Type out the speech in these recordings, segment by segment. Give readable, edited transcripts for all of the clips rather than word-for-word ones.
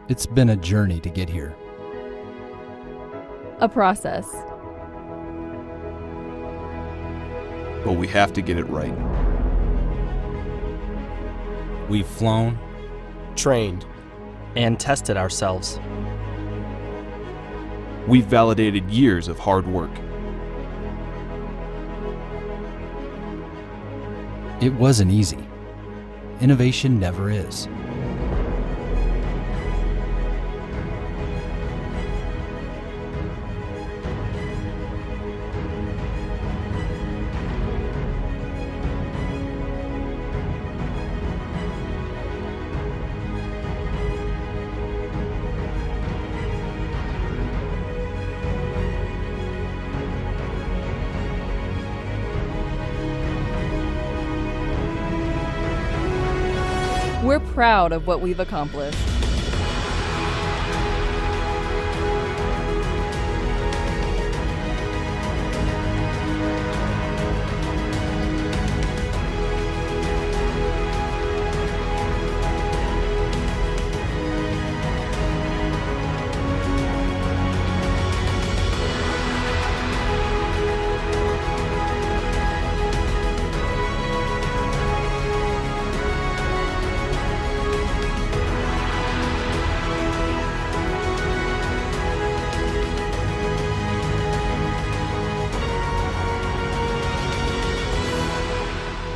It's been a journey to get here. A process. But we have to get it right. We've flown, trained, and tested ourselves. We've validated years of hard work. It wasn't easy. Innovation never is. We're proud of what we've accomplished.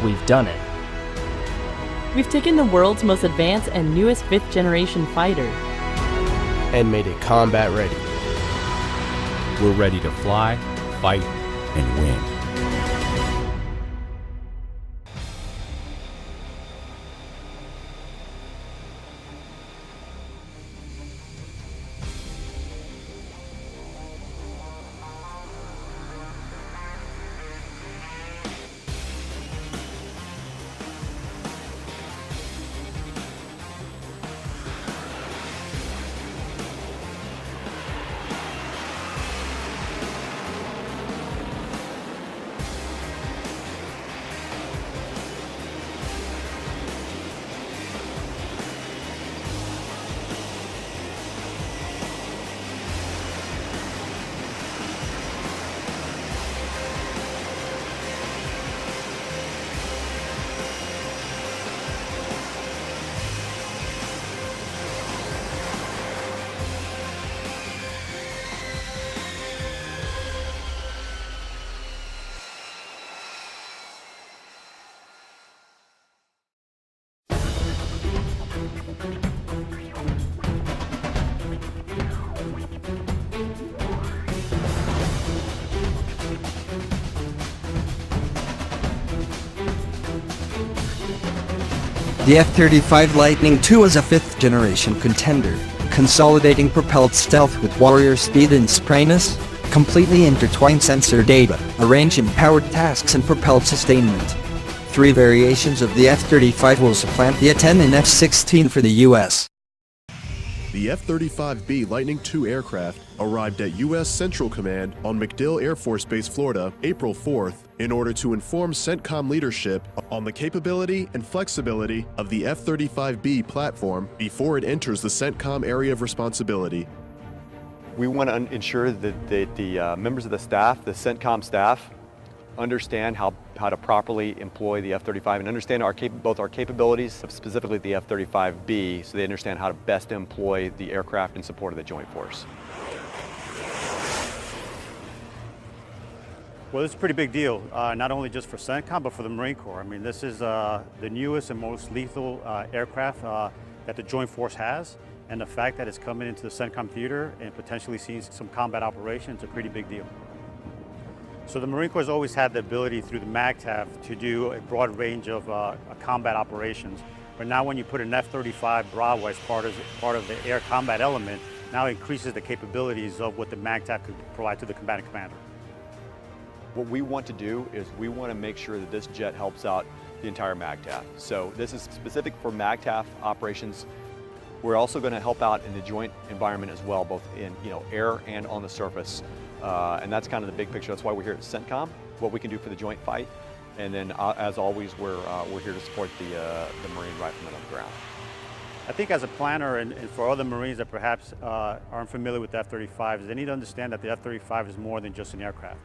We've done it. We've taken the world's most advanced and newest 5th generation fighter and made it combat ready. We're ready to fly, fight, and win. The F-35 Lightning II is a 5th generation contender, consolidating propelled stealth with warrior speed and spryness, completely intertwined sensor data, a range in powered tasks and propelled sustainment. 3 variations of the F-35 will supplant the A-10 and F-16 for the U.S. The F-35B Lightning II aircraft arrived at U.S. Central Command on MacDill Air Force Base, Florida, April 4th, in order to inform CENTCOM leadership on the capability and flexibility of the F-35B platform before it enters the CENTCOM area of responsibility. We want to ensure that the members of the staff, the CENTCOM staff, understand how to properly employ the F-35 and understand both our capabilities, specifically the F-35B, so they understand how to best employ the aircraft in support of the Joint Force. Well, this is a pretty big deal, not only just for CENTCOM, but for the Marine Corps. I mean, this is the newest and most lethal aircraft that the Joint Force has, and the fact that it's coming into the CENTCOM theater and potentially seeing some combat operations is a pretty big deal. So the Marine Corps has always had the ability through the MAGTF to do a broad range of combat operations. But now when you put an F-35 Bravo as part of the air combat element, now it increases the capabilities of what the MAGTF could provide to the combatant commander. What we want to do is we want to make sure that this jet helps out the entire MAGTF. So this is specific for MAGTF operations. We're also going to help out in the joint environment as well, both in air and on the surface. And that's kind of the big picture. That's why we're here at CENTCOM, what we can do for the joint fight. And then, as always, we're here to support the Marine riflemen on the ground. I think as a planner and for other Marines that perhaps aren't familiar with the F-35s, they need to understand that the F-35 is more than just an aircraft.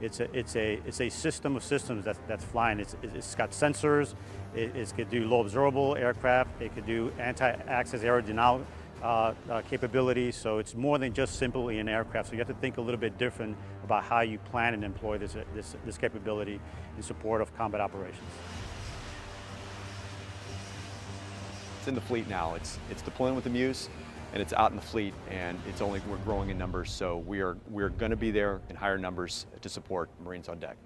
It's a system of systems that's flying. It's got sensors. It could do low observable aircraft. It could do anti-access aerodynamic capabilities. So it's more than just simply an aircraft. So you have to think a little bit different about how you plan and employ this capability in support of combat operations. It's in the fleet now. It's deploying with the Muse, and it's out in the fleet, and we're growing in numbers. So we're going to be there in higher numbers to support Marines on deck.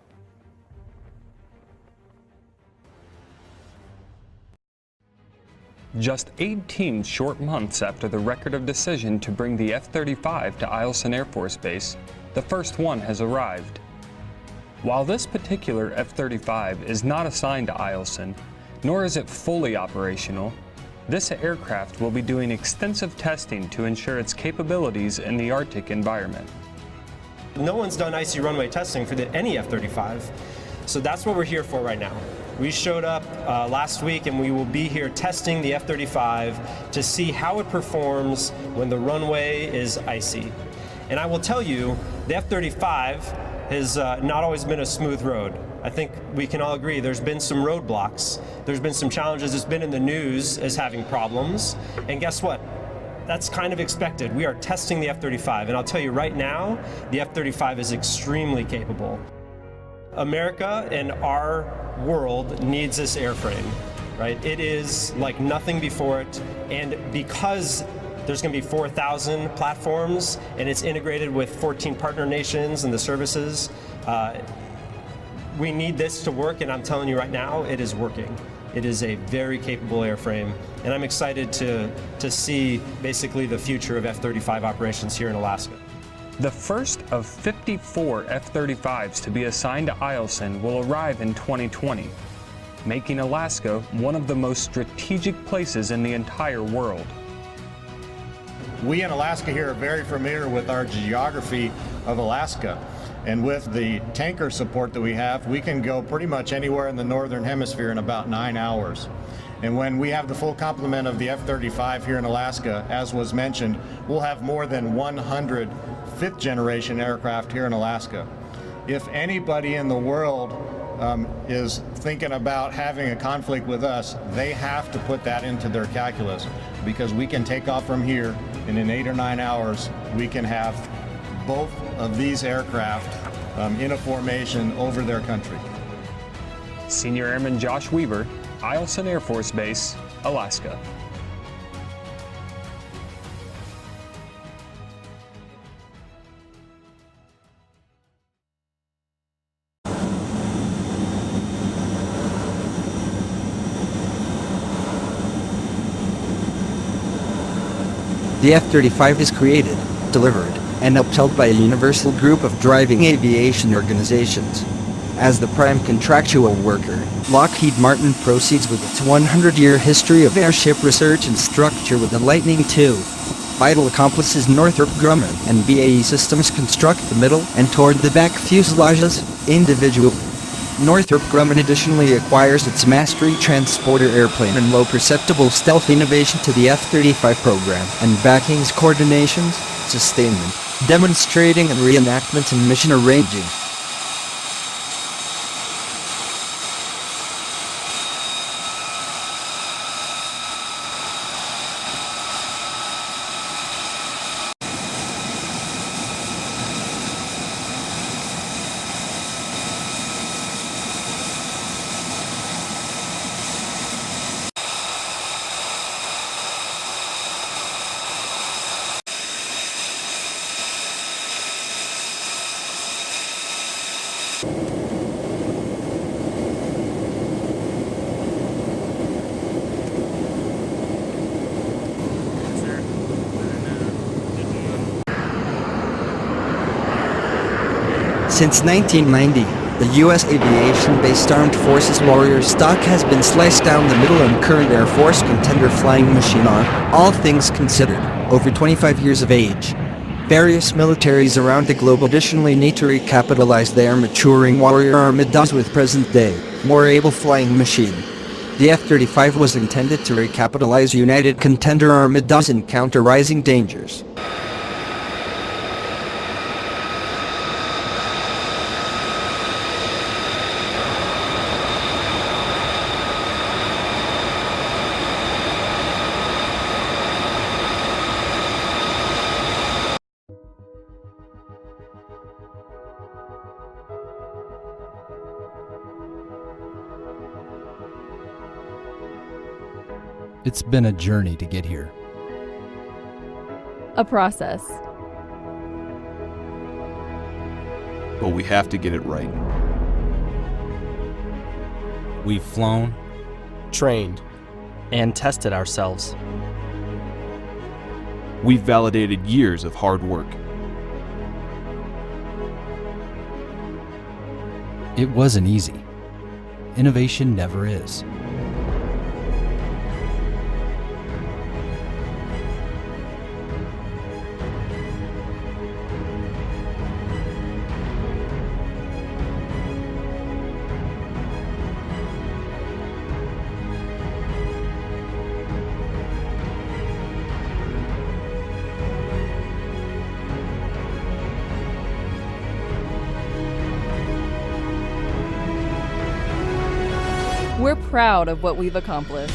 Just 18 short months after the record of decision to bring the F-35 to Eielson Air Force Base, the first one has arrived. While this particular F-35 is not assigned to Eielson, nor is it fully operational, this aircraft will be doing extensive testing to ensure its capabilities in the Arctic environment. No one's done icy runway testing for any F-35, so that's what we're here for right now. We showed up last week, and we will be here testing the F-35 to see how it performs when the runway is icy. And I will tell you, the F-35 has not always been a smooth road. I think we can all agree there's been some roadblocks. There's been some challenges. It's been in the news as having problems. And guess what? That's kind of expected. We are testing the F-35, and I'll tell you right now, the F-35 is extremely capable. America and our world needs this airframe, right? It is like nothing before it, and because there's going to be 4,000 platforms, and it's integrated with 14 partner nations and the services, we need this to work, and I'm telling you right now, it is working. It is a very capable airframe, and I'm excited to see basically the future of F-35 operations here in Alaska. The first of 54 F-35s to be assigned to Eielson will arrive in 2020, making Alaska one of the most strategic places in the entire world. We in Alaska here are very familiar with our geography of Alaska. And with the tanker support that we have, we can go pretty much anywhere in the Northern Hemisphere in about 9 hours. And when we have the full complement of the F-35 here in Alaska, as was mentioned, we'll have more than 100 fifth-generation aircraft here in Alaska. If anybody in the world is thinking about having a conflict with us, they have to put that into their calculus, because we can take off from here, and in 8 or 9 hours, we can have both of these aircraft in a formation over their country. Senior Airman Josh Weaver, Eielson Air Force Base, Alaska. The F-35 is created, delivered, and upheld by a universal group of driving aviation organizations. As the prime contractual worker, Lockheed Martin proceeds with its 100-year history of airship research and structure with the Lightning II. Vital accomplices Northrop Grumman and BAE Systems construct the middle and toward the back fuselages, individually. Northrop Grumman additionally acquires its Mastery transporter airplane and low-perceptible stealth innovation to the F-35 program, and backings coordinations, sustainment, demonstrating and reenactment and mission arranging. Since 1990, the U.S. aviation-based Armed Forces Warrior stock has been sliced down the middle, and current Air Force contender flying machine are, all things considered, over 25 years of age. Various militaries around the globe additionally need to recapitalize their maturing Warrior Armada's with present-day, more able flying machine. The F-35 was intended to recapitalize United Contender Armid and counter rising dangers. It's been a journey to get here. A process. But we have to get it right. We've flown, trained, and tested ourselves. We've validated years of hard work. It wasn't easy. Innovation never is. We're proud of what we've accomplished.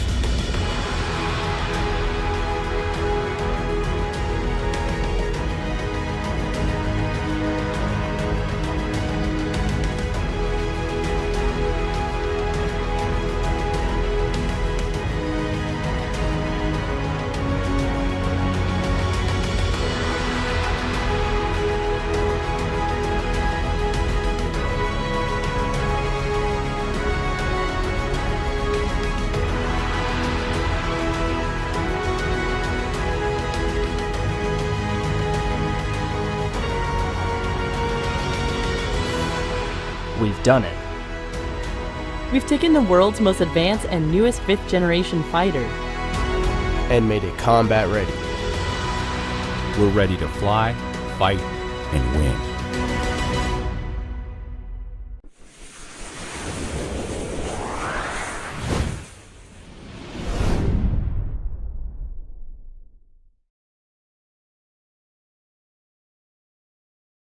We've done it. We've taken the world's most advanced and newest 5th generation fighter and made it combat ready. We're ready to fly, fight, and win.